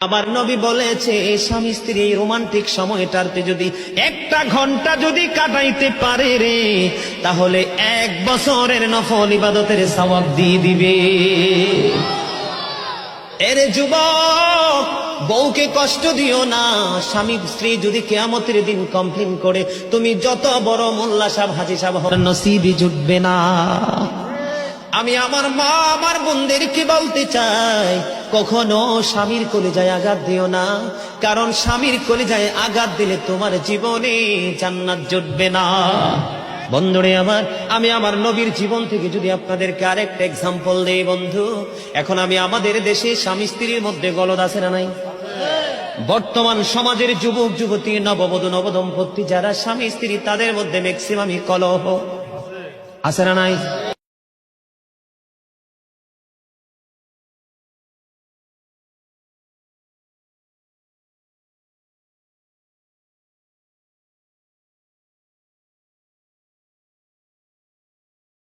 আমার নবী বলেছে স্বামী স্ত্রী এই রোমান্টিক সময়টাতে যদি একটা ঘন্টা যদি কাটাইতে পারে রে, তাহলে 1 বছরের নফল ইবাদতের সওয়াব দিয়ে দিবে। এরে যুবক, বউকে কষ্ট দিও না। স্বামী স্ত্রী যদি কিয়ামতের দিন কমপ্লেইন করে, তুমি যত বড় মোল্লা সাহেব হাজী সাহেব হন, নসিবই জুটবে না। আমি আমার মা আমার বোনদেরকে বলতে চাই, কখনো স্বামীর কলিজায় আঘাত দিও না, কারণ স্বামীর কলিজায় আঘাত দিলে তোমার জীবনে জান্নাত জুটবে না। বন্ধুরে আমার, আমি আমার নবীর জীবন থেকে যদি আপনাদেরকে আরেকটা এক্সাম্পল দেই বন্ধু, এখন আমি আমাদের দেশে স্বামী স্ত্রীর মধ্যে গলদ আছে না নাই? বর্তমান সমাজের যুবক যুবতী, নববধূ নবদম্পতি যারা স্বামী স্ত্রী, তাদের মধ্যে ম্যাক্সিমামই কলহ আছে না নাই?